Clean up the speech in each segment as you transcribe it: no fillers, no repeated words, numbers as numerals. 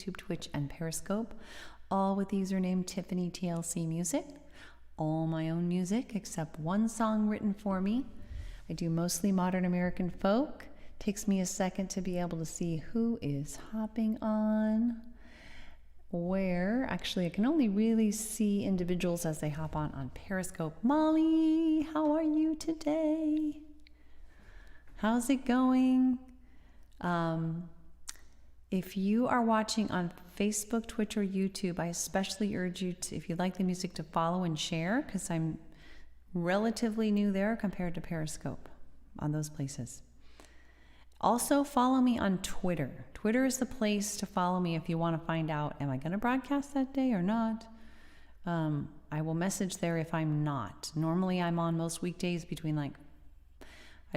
Twitch, and Periscope, all with the username Tiffany TLC Music. All my own music except one song written for me. I do mostly modern American folk. Takes me a second to be able to see who is hopping on. Where, actually, I can only really see individuals as they hop on Periscope. Molly, how are you today? How's it going? If you are watching on Facebook, Twitch, or YouTube, I especially urge you to, if you like the music, to follow and share, because I'm relatively new there compared to Periscope on those places. Also, follow me on Twitter. Twitter is the place to follow me if you want to find out, am I going to broadcast that day or not? I will message there if I'm not. Normally, I'm on most weekdays between I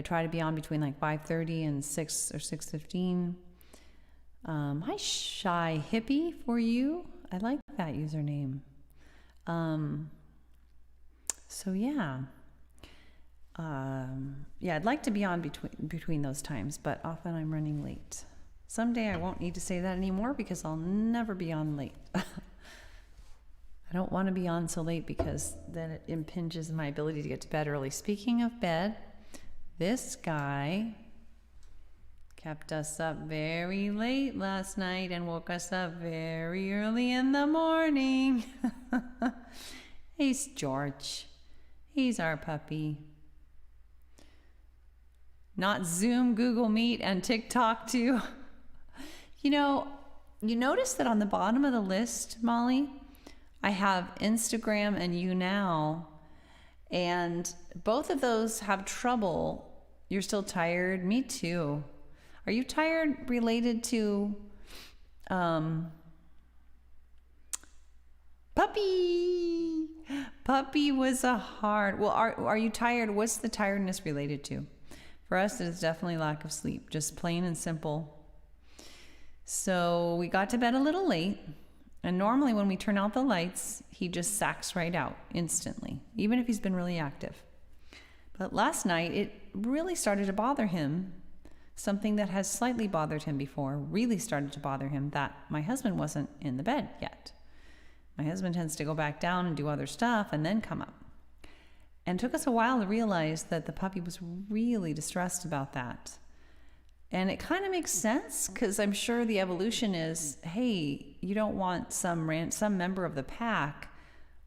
try to be on between 5:30 and 6 or 6:15. Hi, Shy Hippie for you. I like that username. So yeah. I'd like to be on between those times, but often I'm running late. Someday I won't need to say that anymore because I'll never be on late. I don't want to be on so late because then it impinges my ability to get to bed early. Speaking of bed, this guy kept us up very late last night and woke us up very early in the morning. He's George. He's our puppy. Not Zoom, Google Meet, and TikTok too. You notice that on the bottom of the list, Molly, I have Instagram and YouNow, and both of those have trouble. You're still tired? Me too. Are you tired related to puppy? Puppy was a hard... Well, are you tired? What's the tiredness related to? For us, it is definitely lack of sleep, just plain and simple. So we got to bed a little late, and normally when we turn out the lights, he just sacks right out instantly, even if he's been really active. But last night, it really started to bother him. Something that has slightly bothered him before really started to bother him, that my husband wasn't in the bed yet. My husband tends to go back down and do other stuff and then come up. And it took us a while to realize that the puppy was really distressed about that. And it kind of makes sense, because I'm sure the evolution is, hey, you don't want some member of the pack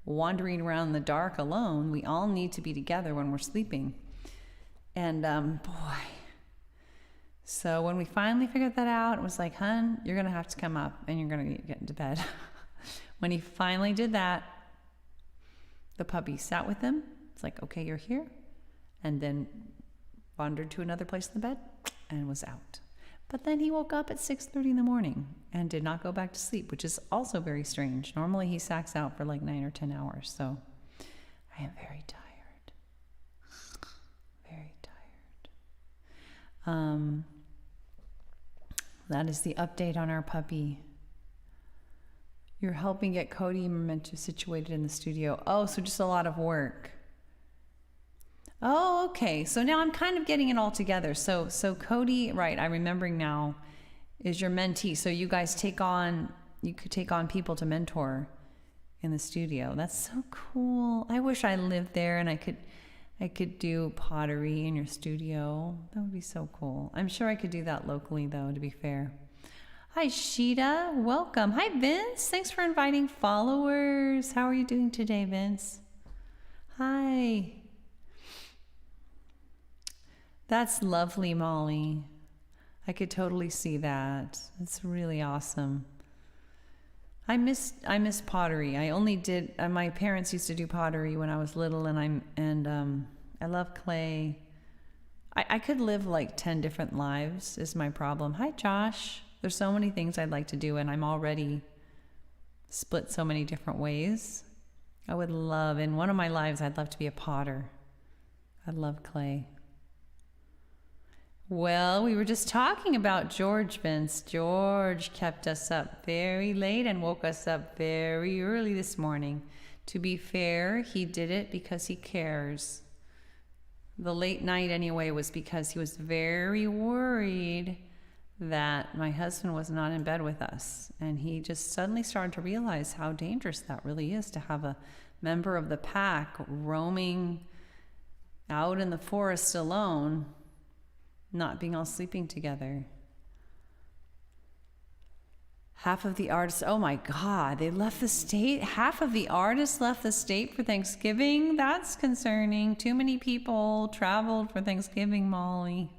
wandering around in the dark alone. We all need to be together when we're sleeping. And boy... So when we finally figured that out, it was like, hun, you're going to have to come up and you're going to get into bed. When he finally did that, the puppy sat with him. It's like, okay, you're here. And then wandered to another place in the bed and was out. But then he woke up at 6:30 in the morning and did not go back to sleep, which is also very strange. Normally he sacks out for 9 or 10 hours. So I am very tired. Very tired. That is the update on our puppy. You're helping get Cody and Memento situated in the studio. Oh, so just a lot of work. Oh, okay. So now I'm kind of getting it all together. So Cody, right, I'm remembering now, is your mentee. So you guys you could take on people to mentor in the studio. That's so cool. I wish I lived there and I could do pottery in your studio. That would be so cool. I'm sure I could do that locally, though, to be fair. Hi, Sheeta. Welcome. Hi, Vince. Thanks for inviting followers. How are you doing today, Vince? Hi. That's lovely, Molly. I could totally see that. That's really awesome. I miss pottery. I only did. My parents used to do pottery when I was little, and I love clay. I could live 10 different lives. Is my problem. Hi, Josh. There's so many things I'd like to do, and I'm already split so many different ways. I would love, in one of my lives, I'd love to be a potter. I love clay. Well, we were just talking about George, Vince. George kept us up very late and woke us up very early this morning. To be fair, he did it because he cares. The late night anyway was because he was very worried that my husband was not in bed with us. And he just suddenly started to realize how dangerous that really is, to have a member of the pack roaming out in the forest alone, not being all sleeping together. Half of the artists, oh my God, they left the state. Half of the artists left the state for Thanksgiving. That's concerning. Too many people traveled for Thanksgiving, Molly.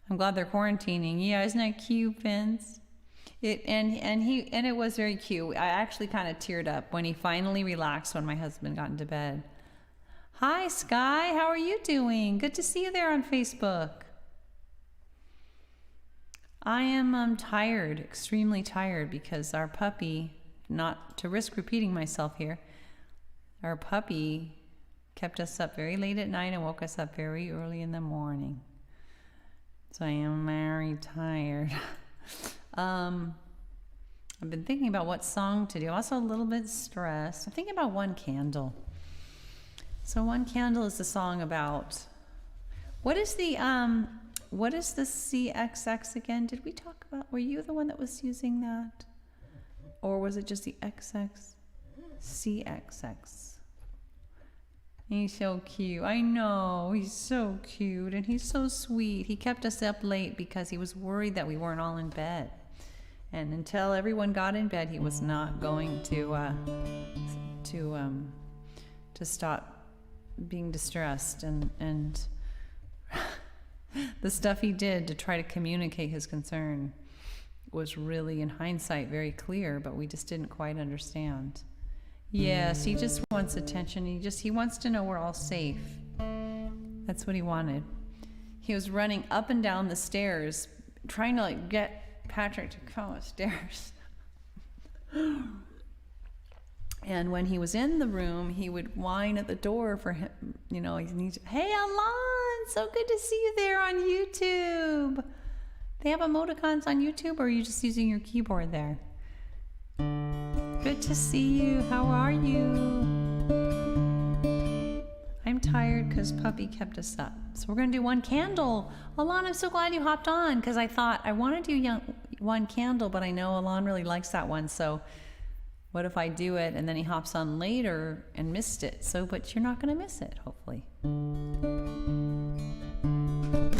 I'm glad they're quarantining. Yeah, isn't that cute, Vince? It was very cute. I actually kind of teared up when he finally relaxed when my husband got into bed. Hi, Sky. How are you doing? Good to see you there on Facebook. I am tired, extremely tired, because our puppy, not to risk repeating myself here, our puppy kept us up very late at night and woke us up very early in the morning. So I am very tired. I've been thinking about what song to do. Also a little bit stressed. I'm thinking about One Candle. So One Candle is the song about, what is the CXX again? Did we talk about, were you the one that was using that? Or was it just the XX? CXX. He's so cute. I know, he's so cute and he's so sweet. He kept us up late because he was worried that we weren't all in bed. And until everyone got in bed, he was not going to stop being distressed. And the stuff he did to try to communicate his concern was really, in hindsight, very clear, but we just didn't quite understand. Yes, he just wants attention. He wants to know we're all safe. That's what he wanted. He was running up and down the stairs, trying to get Patrick to come upstairs. And when he was in the room, he would whine at the door for him. You know, hey, Alon, so good to see you there on YouTube. They have emoticons on YouTube, or are you just using your keyboard there? Good to see you. How are you? I'm tired because puppy kept us up. So we're going to do One Candle. Alon, I'm so glad you hopped on, because I thought I want to do One Candle, but I know Alon really likes that one. So what if I do it and then he hops on later and missed it? So, but you're not going to miss it, hopefully.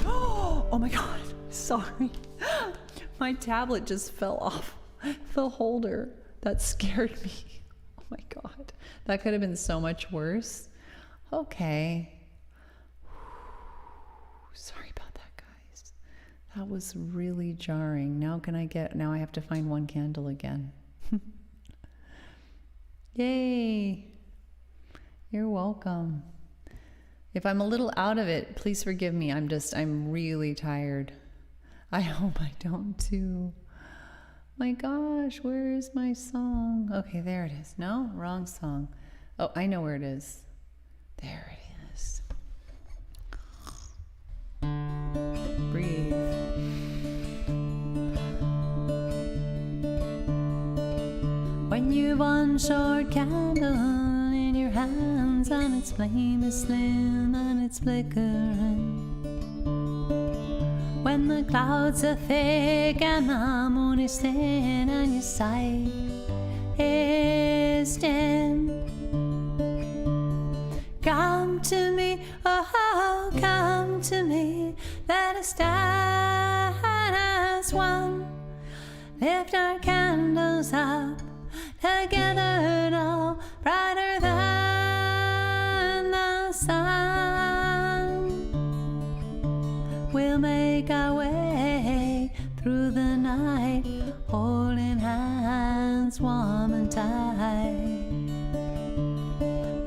Oh my God. Sorry. My tablet just fell off the holder. That scared me. Oh my God. That could have been so much worse. Okay. Sorry about that, guys. That was really jarring. Now I have to find One Candle again. Yay. You're welcome. If I'm a little out of it, please forgive me. I'm really tired. I hope I don't too. My gosh, where is my song? Okay, there it is. No, wrong song. Oh, I know where it is. There it is. Breathe. When you've one short candle in your hands and its flame is slim and it's flickering, when the clouds are thick and the moon is thin and your sight is dim, come to me, oh, come to me, let us stand as one, lift our candles up together now, brighter than the sun. We'll make our way through the night, holding hands warm and tight.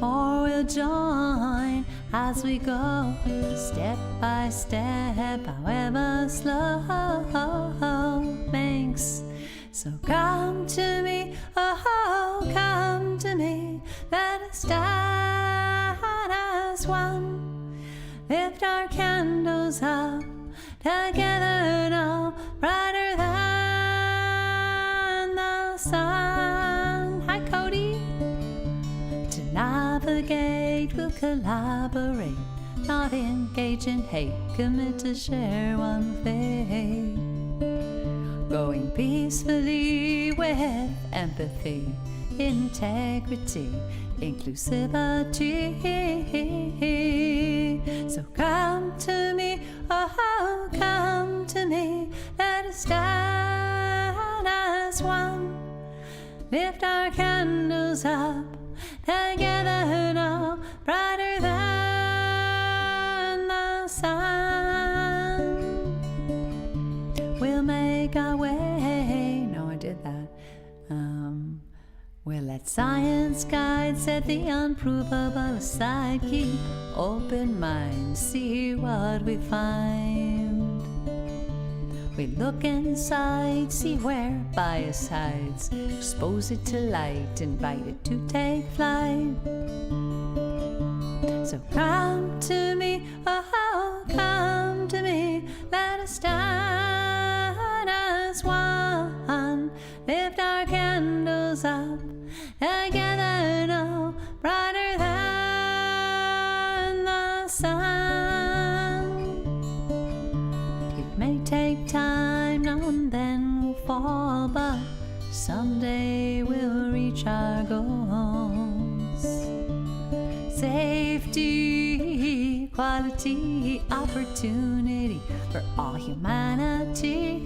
Or we'll join as we go, step by step, however slow. Thanks. So come to me, oh, come to me, let us stand as one, lift our candles up together now, brighter than the sun. Hi, Cody. To navigate, we'll collaborate, not engage in hate, commit to share one fate. going peacefully with empathy, integrity, inclusivity. So come to me, oh, come to me, let us stand as one. Lift our candles up together now, brighter than the sun. We'll make our way. No, I did that. We'll let science guide, set the unprovable aside, keep open mind, see what we find. We look inside, see where bias hides, expose it to light, invite it to take flight. So come to me, oh, come to me, let us stand as one. Lift our candles up together now, brighter than the sun. It may take time, now and then we'll fall, but someday we'll reach our goals. Safety, equality, opportunity for all humanity.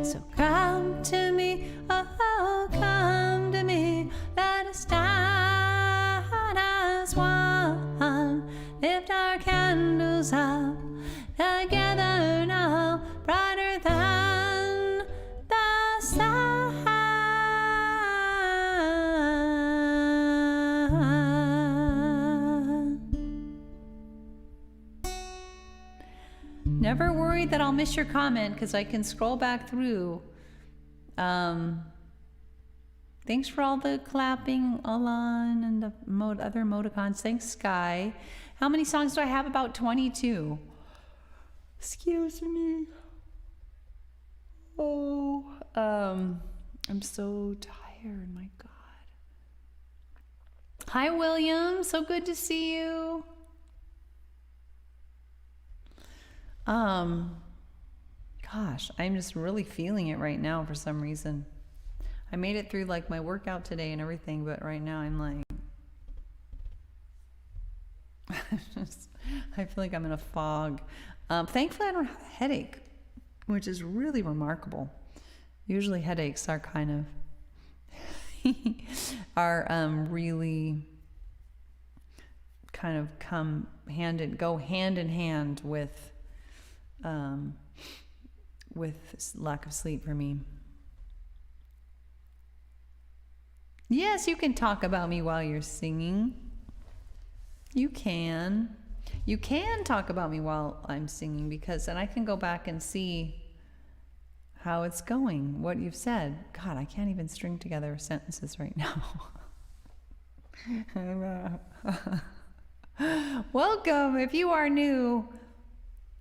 So come to me, oh, come to me, let us stand as one. Lift our candles up together now, brighter than the sun. Never worry that I'll miss your comment because I can scroll back through. Thanks for all the clapping, Alan, and the other emoticons. Thanks, Sky. How many songs do I have? About 22. Excuse me. Oh, I'm so tired, my God. Hi, William. So good to see you. Gosh, I'm just really feeling it right now for some reason. I made it through like my workout today and everything, but right now I'm like, I feel like I'm in a fog. Thankfully I don't have a headache, which is really remarkable. Usually headaches are kind of, really kind of go hand in hand with lack of sleep for me. Yes, you can talk about me while you're singing. You can talk about me while I'm singing, because then I can go back and see how it's going, what you've said. God, I can't even string together sentences right now. Welcome. If you are new,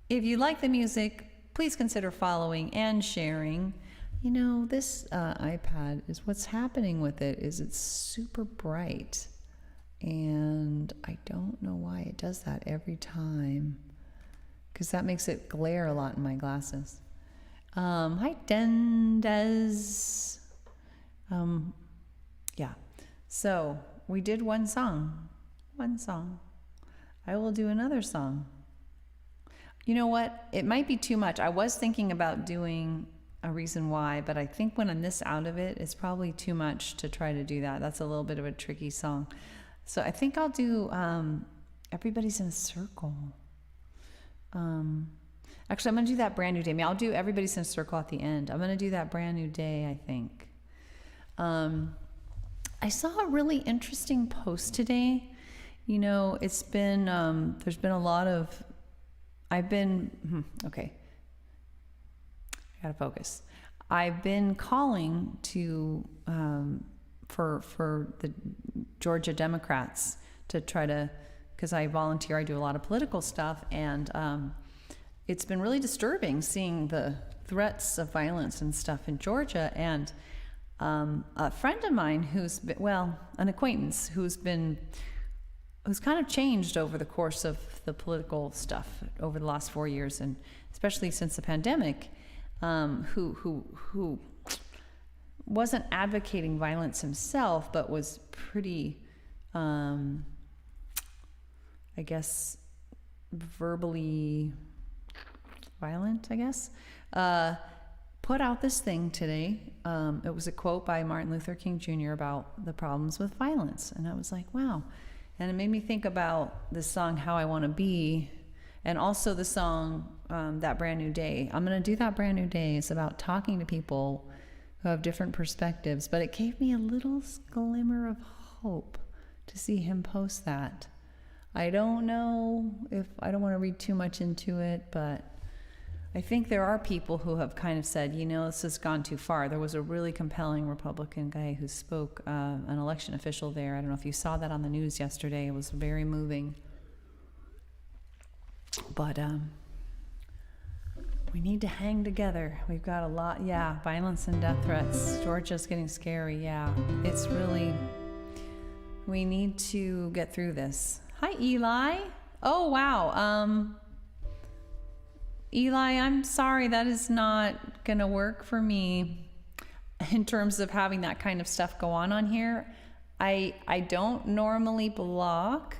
if you like the music, please consider following and sharing. You know, this iPad is, what's happening with it is it's super bright, and I don't know why it does that every time, because that makes it glare a lot in my glasses. Hi, Dendez. Yeah, so we did one song. I will do another song. You know what? It might be too much. I was thinking about doing A Reason Why, but I think when I'm this out of it, it's probably too much to try to do that. That's a little bit of a tricky song. So I think I'll do Everybody's in a Circle. Actually, I'm going to do that Brand New Day. I mean, I'll do Everybody's in a Circle at the end. I'm going to do that Brand New Day, I think. I saw a really interesting post today. You know, it's been, there's been a lot of, okay. I gotta focus. I've been calling to for the Georgia Democrats to try to, because I volunteer, I do a lot of political stuff, and it's been really disturbing seeing the threats of violence and stuff in Georgia. And a friend of mine who's been, well, an acquaintance who's kind of changed over the course of the political stuff over the last 4 years, and especially since the pandemic. who wasn't advocating violence himself, but was pretty, I guess, verbally violent, I guess, put out this thing today. It was a quote by Martin Luther King Jr. about the problems with violence. And I was like, wow. And it made me think about the song, How I Want to Be, and also the song, That Brand New Day. I'm going to do That Brand New Day. It's about talking to people who have different perspectives, but it gave me a little glimmer of hope to see him post that. I don't know if, I don't want to read too much into it, but I think there are people who have kind of said, you know, this has gone too far. There was a really compelling Republican guy who spoke, an election official there. I don't know if you saw that on the news yesterday. It was very moving. But we need to hang together. We've got a lot, violence and death threats. Georgia's getting scary, It's really, we need to get through this. Hi, Eli. Oh, wow. Eli, I'm sorry, that is not gonna work for me in terms of having that kind of stuff go on here. I don't normally block.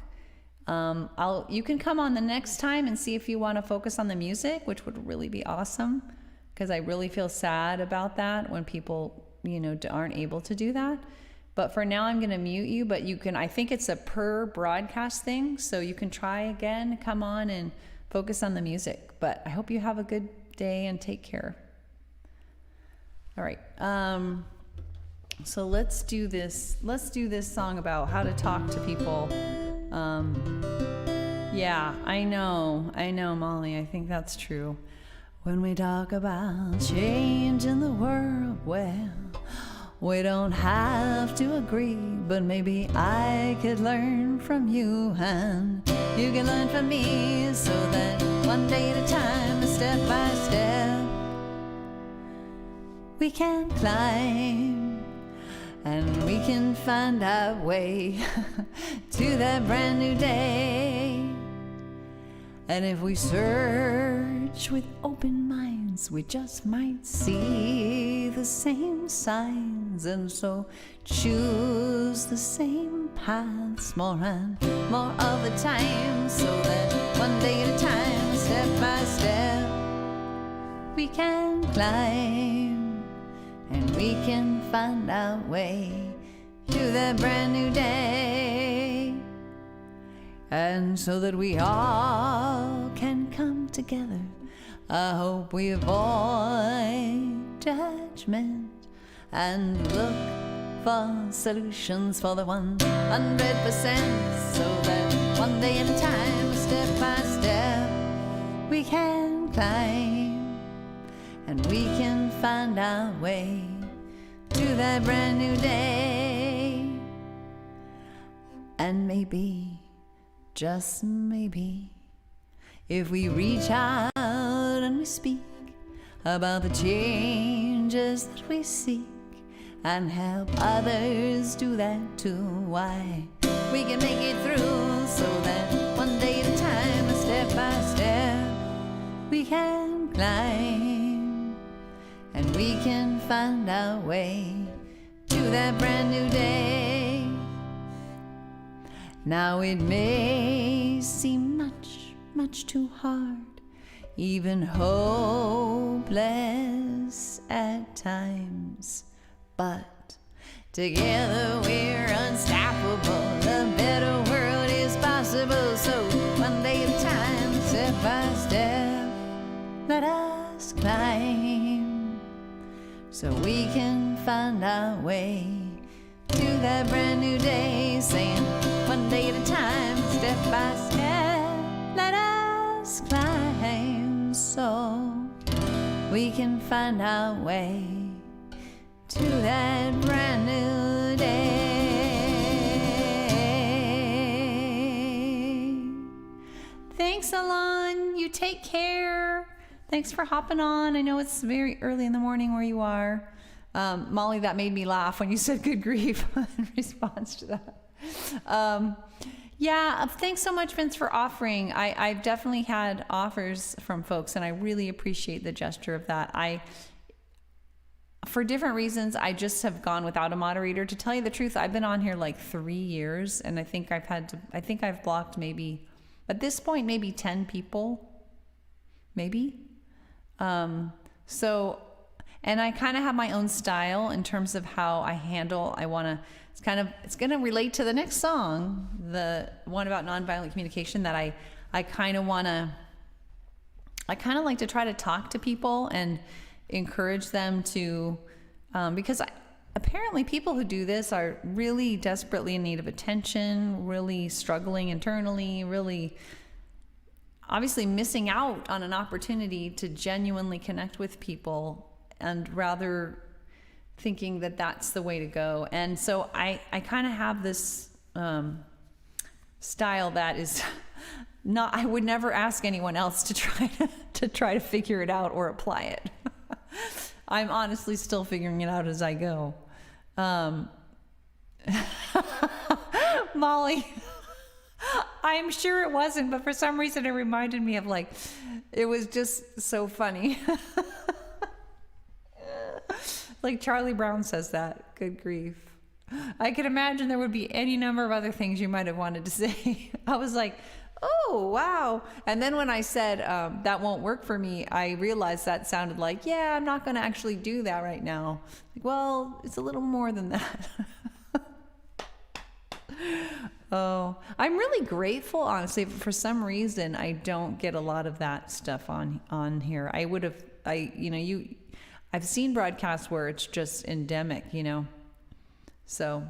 You can come on the next time and see if you want to focus on the music, which would really be awesome, because I really feel sad about that when people, aren't able to do that. But for now, I'm going to mute you, but you can, I think it's a per broadcast thing, so you can try again, come on and focus on the music. But I hope you have a good day and take care. All right. So let's do this. Let's do this song about how to talk to people. I know, Molly. I think that's true. When we talk about change in the world, well, we don't have to agree, but maybe I could learn from you and you can learn from me, so that one day at a time, step by step, we can climb and we can find our way to that brand new day. And if we search with open minds, we just might see the same signs, and so choose the same paths more and more of the time, so that one day at a time, step by step, we can climb and we can find our way to that brand new day. And so that we all can come together, I hope we avoid judgment and look for solutions for the 100%, so that one day at a time, step by step, we can climb and we can find our way to that brand new day. And maybe, just maybe, if we reach out and we speak about the changes that we seek and help others do that too, why, we can make it through, so that one day at a time, step by step, we can climb and we can find our way to that brand new day. Now it may seem much, much too hard, even hopeless at times, but together we're unstoppable. A better world is possible, so one day at a time, step by step, let us climb, so we can find our way to that brand new day, saying one day at a time, step by step, let us climb, so we can find our way to that brand new day. Thanks, Alon. You take care. Thanks for hopping on. I know it's very early in the morning where you are. Molly, that made me laugh when you said good grief in response to that. Yeah, thanks so much, Vince, for offering. I've definitely had offers from folks, and I really appreciate the gesture of that. For different reasons, I just have gone without a moderator. To tell you the truth, I've been on here like 3 years, and I think I've blocked maybe, at this point, maybe 10 people, maybe. So, and I kind of have my own style in terms of how I handle. It's going to relate to the next song, the one about nonviolent communication, that I kind of like to try to talk to people and encourage them to, because apparently people who do this are really desperately in need of attention, really struggling internally, really obviously missing out on an opportunity to genuinely connect with people, and rather thinking that that's the way to go. And so I kind of have this style that is not, I would never ask anyone else to try to figure it out or apply it. I'm honestly still figuring it out as I go. Molly, I'm sure it wasn't, but for some reason it reminded me of, like, it was just so funny. Like Charlie Brown says that. Good grief. I could imagine there would be any number of other things you might have wanted to say. I was like, oh, wow. And then when I said that won't work for me, I realized that sounded like, yeah, I'm not going to actually do that right now. Like, well, it's a little more than that. Oh, I'm really grateful, honestly. For some reason, I don't get a lot of that stuff on here. I've seen broadcasts where it's just endemic, So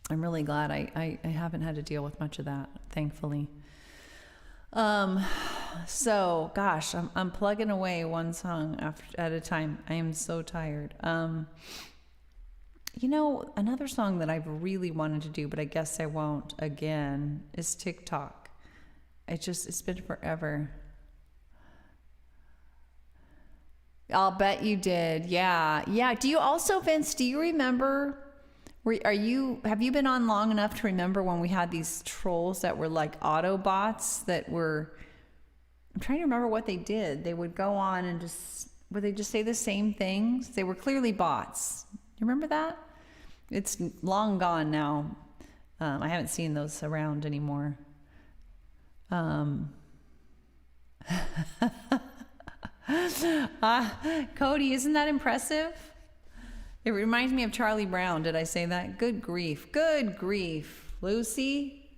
I'm really glad I haven't had to deal with much of that, thankfully. So gosh, I'm plugging away one song at a time. I am so tired. Another song that I've really wanted to do, but I guess I won't again, is TikTok. It's been forever. I'll bet you did. Yeah. Yeah. Do you also, Vince, do you remember, have you been on long enough to remember when we had these trolls that were like Autobots that were, I'm trying to remember what they did. They would go on and would they just say the same things? They were clearly bots. You remember that? It's long gone now. I haven't seen those around anymore. Cody, isn't that impressive? It reminds me of Charlie Brown. Did I say that? Good grief. Good grief. Lucy?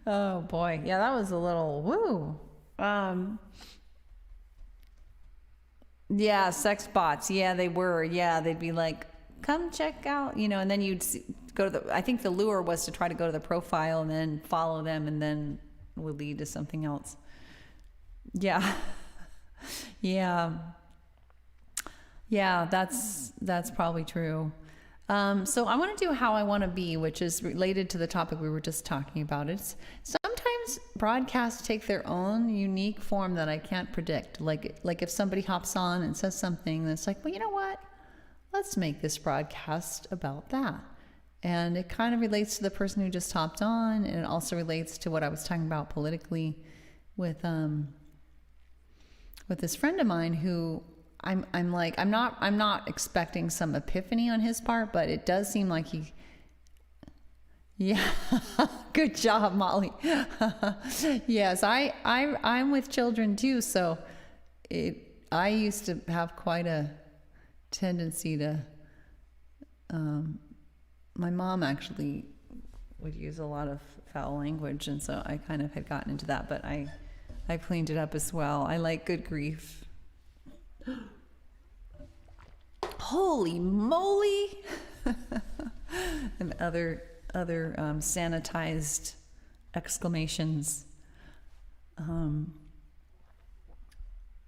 Oh boy. Yeah, that was a little woo. Yeah, sex bots. Yeah, they were. Yeah, they'd be like, come check out, and then you'd go to I think the lure was to try to go to the profile and then follow them, and then would lead to something else. Yeah. Yeah. Yeah, that's probably true. So I want to do How I Want to Be, which is related to the topic we were just talking about. It's sometimes broadcasts take their own unique form that I can't predict. Like if somebody hops on and says something that's like, well, you know what? Let's make this broadcast about that. And it kind of relates to the person who just hopped on, and it also relates to what I was talking about politically with this friend of mine who I'm not expecting some epiphany on his part, but it does seem like yeah. Good job, Molly. Yes, I'm with children too, so I used to have quite a tendency to my mom actually would use a lot of foul language, and so I kind of had gotten into that, but I cleaned it up as well. I like good grief. Holy moly. And other sanitized exclamations.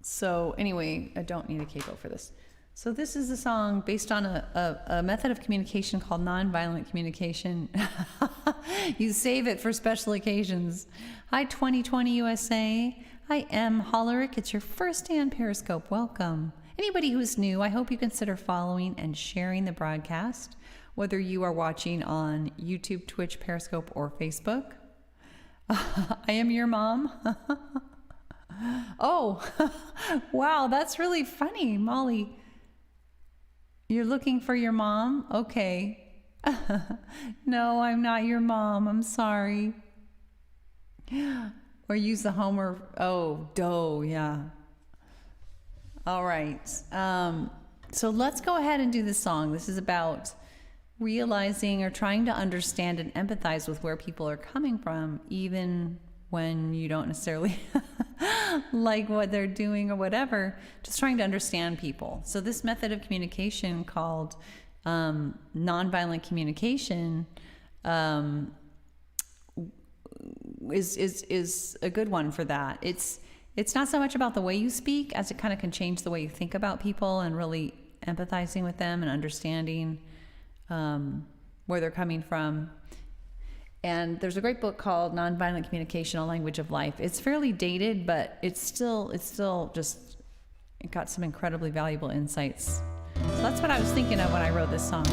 So anyway, I don't need a capo for this. So this is a song based on a method of communication called nonviolent communication. You save it for special occasions. Hi, 2020 USA. I am Hollerick. It's your first day on Periscope. Welcome. Anybody who's new, I hope you consider following and sharing the broadcast. whether you are watching on YouTube, Twitch, Periscope, or Facebook. I am your mom. Oh, wow, that's really funny, Molly. You're looking for your mom? Okay. No, I'm not your mom. I'm sorry. Or use the Homer. Oh, dough. Yeah. All right. So let's go ahead and do this song. This is about realizing or trying to understand and empathize with where people are coming from, even when you don't necessarily like what they're doing or whatever. Just trying to understand people. So this method of communication called nonviolent communication is a good one for that. It's not so much about the way you speak as it kind of can change the way you think about people and really empathizing with them and understanding where they're coming from. And there's a great book called Nonviolent Communication: A Language of Life. It's fairly dated, but it's still just, it got some incredibly valuable insights. So that's what I was thinking of when I wrote this song.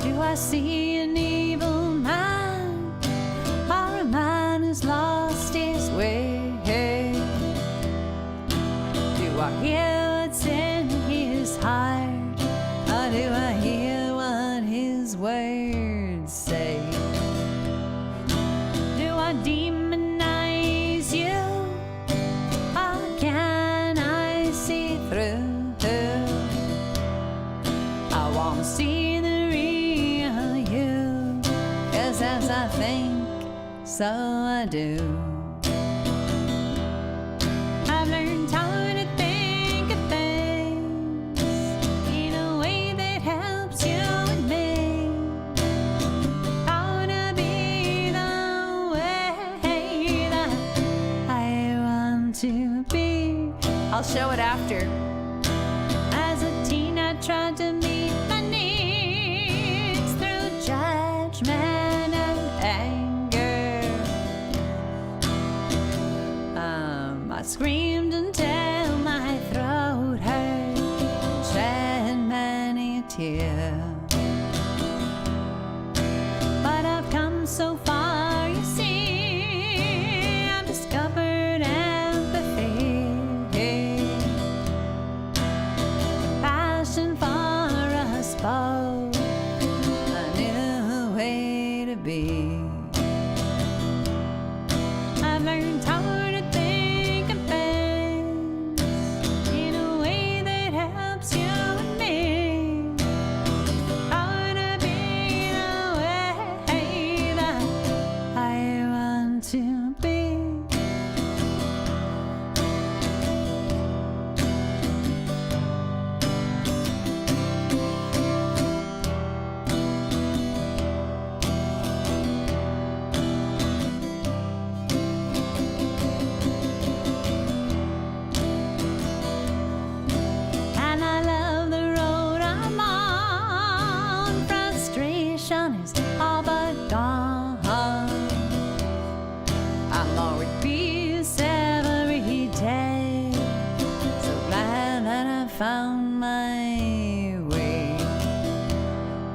Do I see an evil man, or a man who's lost his way? Do I hear what's in his heart, or do I hear what his words say? Do I demonize you, or can I see through? I want to see the real you, 'cause as I think, so I do. I've learned how to think of things in a way that helps you and me. How to be the way that I want to be. I'll show it after. As a teen, I tried to meet my needs through judgment and anger. I screamed until my throat hurt, shed many a tear. But I've come so far, you see. I've discovered empathy, passion for us both, a new way to be. I've learned how to think of things in a way that helps you and me. How to be the way that I want to be. And I love the road I'm on. Frustration is all but gone. I'm more at peace every day. So glad that I found my way.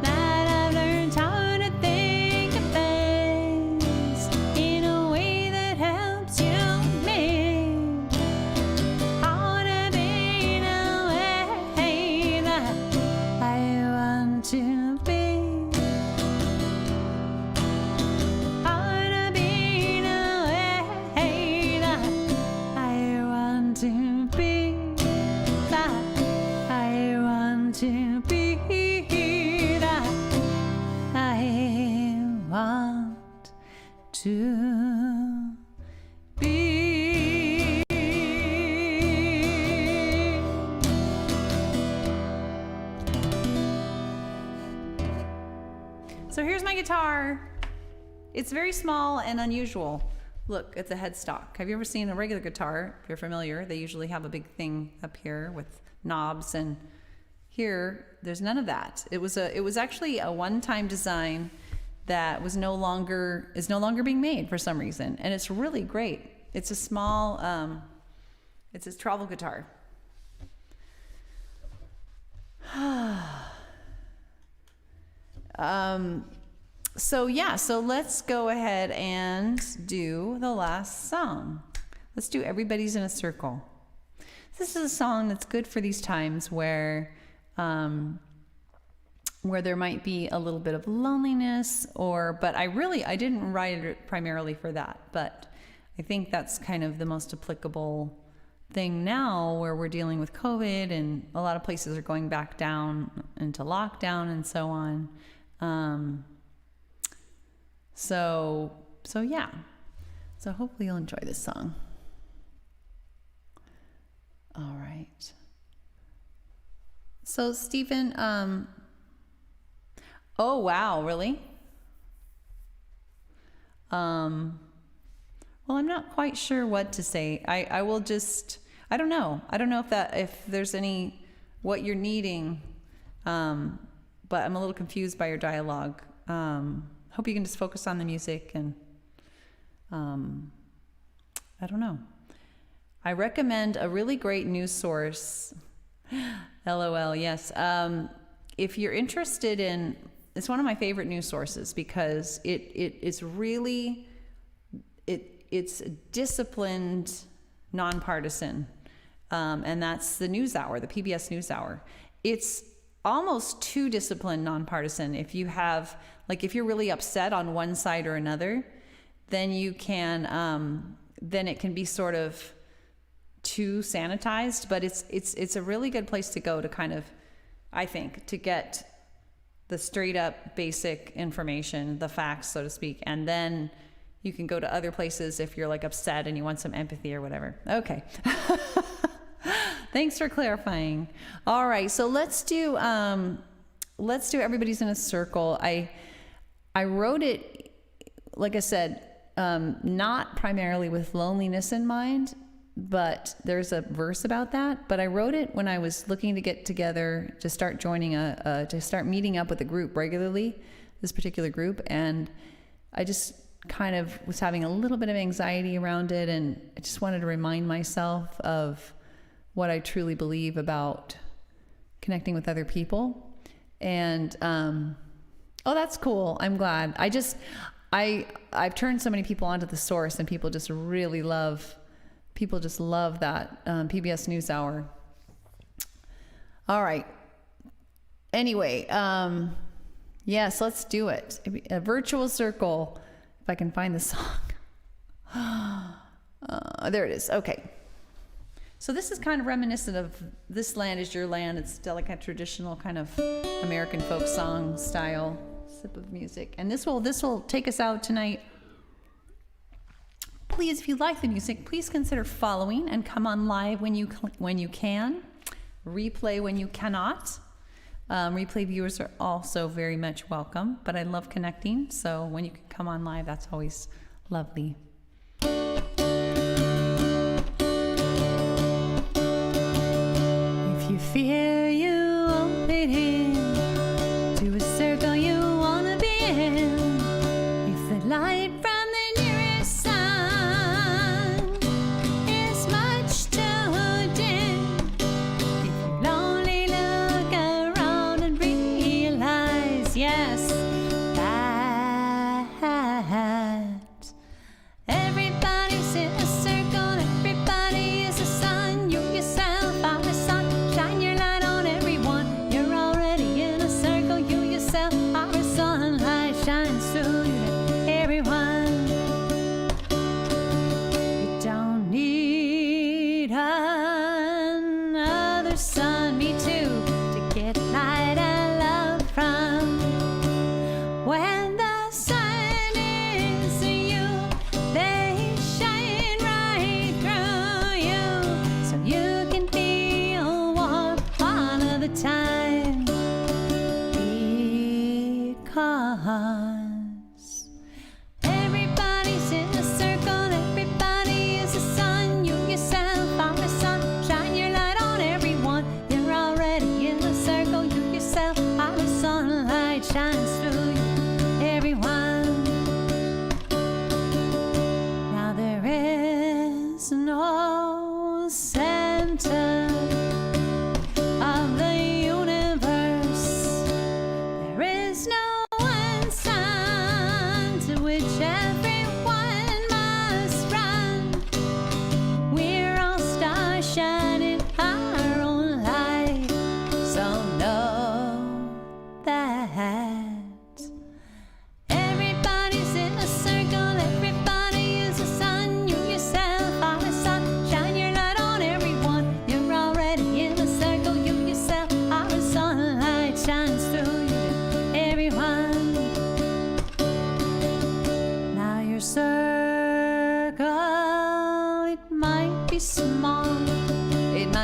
That I've learned how to think of things in a way that helps you and me. How to be the way that I want to be. How to be the way that I want to be. That I want to be. That I want to be. So here's my guitar. It's very small and unusual. Look, it's a headstock. Have you ever seen a regular guitar? If you're familiar, they usually have a big thing up here with knobs, and here there's none of that. It was actually a one-time design that is no longer being made for some reason, and it's really great. It's a small, it's a travel guitar. So let's go ahead and do the last song. Let's do Everybody's in a Circle. This is a song that's good for these times where there might be a little bit of loneliness, but I didn't write it primarily for that, but I think that's kind of the most applicable thing now, where we're dealing with COVID and a lot of places are going back down into lockdown and so on. So yeah. So hopefully you'll enjoy this song. All right. So Stephen, oh wow, really? Well, I'm not quite sure what to say. I will just, I don't know if there's what you're needing, but I'm a little confused by your dialogue. Hope you can just focus on the music and, I don't know. I recommend a really great news source. LOL, yes. If you're interested in, it's one of my favorite news sources because it's really, it's disciplined, nonpartisan, and that's the NewsHour, the PBS NewsHour. It's almost too disciplined, nonpartisan. If you have, if you're really upset on one side or another, then you can, then it can be sort of too sanitized. But it's a really good place to go to kind of, I think, to get the straight up basic information, the facts, so to speak, and then you can go to other places if you're upset and you want some empathy or whatever. Okay. Thanks for clarifying. All right, so let's do Everybody's in a Circle. I wrote it, like I said, not primarily with loneliness in mind, but there's a verse about that. But I wrote it when I was looking to get together to start joining to start meeting up with a group regularly, this particular group, and I just kind of was having a little bit of anxiety around it, and I just wanted to remind myself of what I truly believe about connecting with other people. And oh, that's cool. I'm glad. I've turned so many people onto the source, and people just love that PBS NewsHour. All right. Anyway, yes, let's do it. A virtual circle. If I can find the song. There it is. Okay. So this is kind of reminiscent of This Land Is Your Land. It's still like a traditional kind of American folk song style sip of music. And this will take us out tonight. Please, if you like the music, please consider following and come on live when you can. Replay when you cannot. Replay viewers are also very much welcome, but I love connecting, so when you can come on live, that's always lovely. If you fear you won't fit in to a circle you wanna be in, if the light from the nearest sun is much too dim, if you lonely look around and realize, yes, that everybody's in a circle, everybody is a sun. You yourself are a sun, shine your light on everyone. You're already in a circle, you yourself are a sun. Light shines through you to everyone. You don't need another sun, me too, to get light and love from. When the sun is you, they shine right through you, so you can feel warm all of the time. Because everybody's in a circle, everybody is a sun. You yourself are a sun, shine your light on everyone.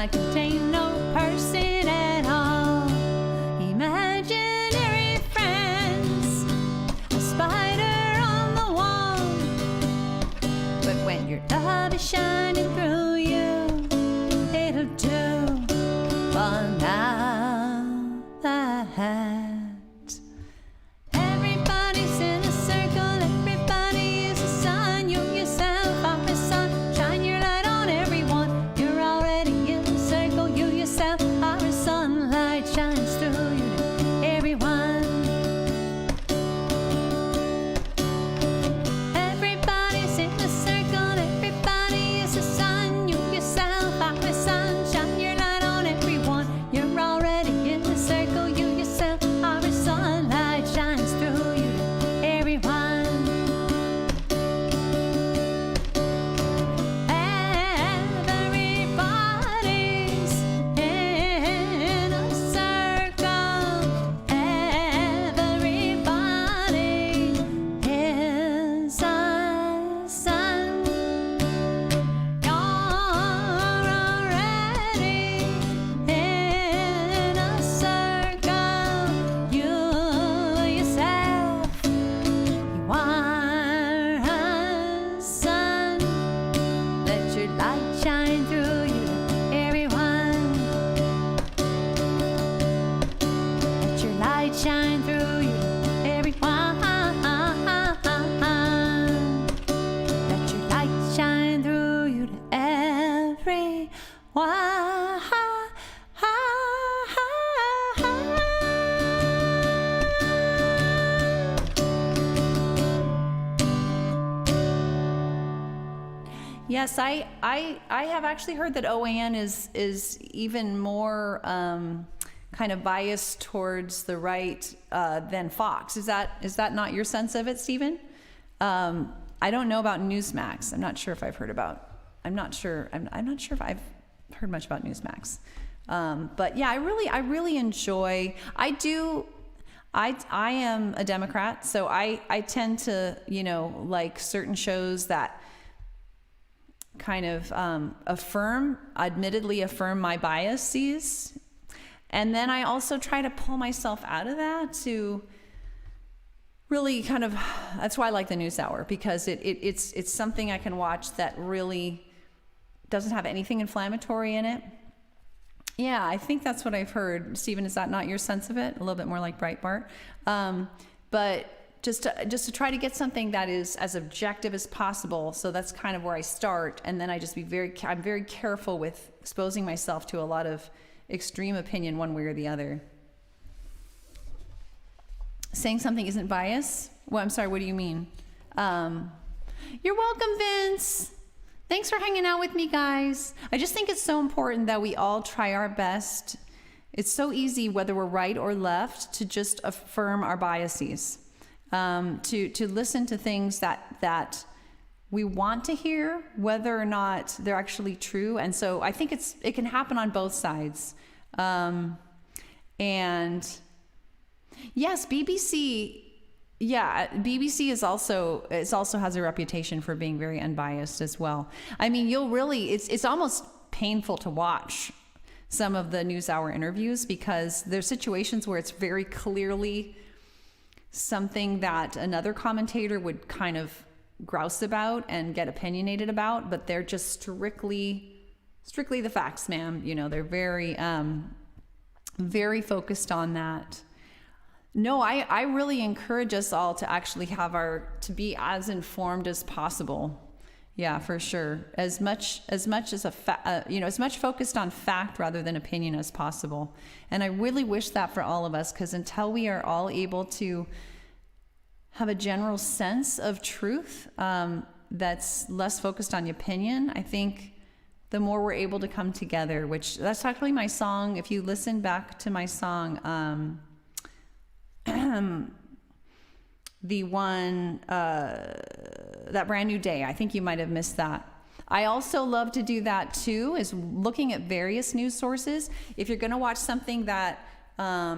might contain no person at all. Imaginary friends, a spider on the wall. But when your love is shining through you, it'll do for now that everybody's in a circle, everybody is a sun. You yourself are a sun, shine your light on everyone. You're already in the circle, you yourself are a sun. Light shines through you to everyone. Everybody's in the circle, everybody is a sun. You yourself are a sun, shine your light on everyone. You're already in the circle, you yourself are a sun. Light shines through you to everyone. Everybody's in a circle. Everybody is a sun. You're already in a circle. You yourself, you are a sun. Let your light shine through you to everyone. Let your light shine through you to everyone. Let your light shine through you to everyone. Yes, I have actually heard that OAN is even more kind of biased towards the right than Fox. Is that not your sense of it, Stephen? I don't know about Newsmax. I'm not sure if I've heard if I've heard much about Newsmax. But yeah, I really enjoy. I am a Democrat, so I tend to like certain shows that kind of admittedly affirm my biases, and then I also try to pull myself out of that to really kind of. That's why I like the News Hour, because it's something I can watch that really doesn't have anything inflammatory in it. Yeah, I think that's what I've heard. Stephen, is that not your sense of it? A little bit more like Breitbart, but just to try to get something that is as objective as possible. So that's kind of where I start, and then I'm very careful with exposing myself to a lot of extreme opinion one way or the other. Saying something isn't bias? Well, I'm sorry, what do you mean? You're welcome, Vince. Thanks for hanging out with me, guys. I just think it's so important that we all try our best. It's so easy, whether we're right or left, to just affirm our biases. To listen to things that we want to hear, whether or not they're actually true. And so I think it can happen on both sides. And yes, BBC is also has a reputation for being very unbiased as well. I mean, it's almost painful to watch some of the News Hour interviews, because there's situations where it's very clearly something that another commentator would kind of grouse about and get opinionated about, but they're just strictly the facts, ma'am. They're very very focused on that. No, I really encourage us all to actually to be as informed as possible. Yeah, for sure. As much as as much focused on fact rather than opinion as possible. And I really wish that for all of us, because until we are all able to have a general sense of truth that's less focused on opinion, I think the more we're able to come together, that's actually my song. If you listen back to my song, the one, that Brand New Day, I think you might have missed that. I also love to do that too, is looking at various news sources. If you're going to watch something that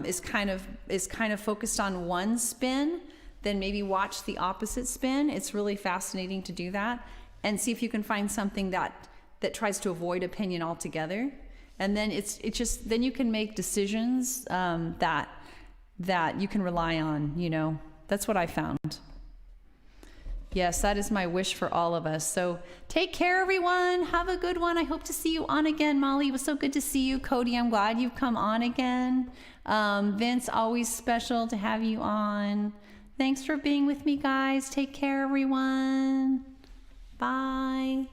is kind of focused on one spin, then maybe watch the opposite spin. It's really fascinating to do that, and see if you can find something that tries to avoid opinion altogether. And then it's just, then you can make decisions that you can rely on, you know. That's what I found. Yes, that is my wish for all of us. So take care, everyone. Have a good one. I hope to see you on again. Molly, it was so good to see you. Cody, I'm glad you've come on again. Vince, always special to have you on. Thanks for being with me, guys. Take care, everyone. Bye.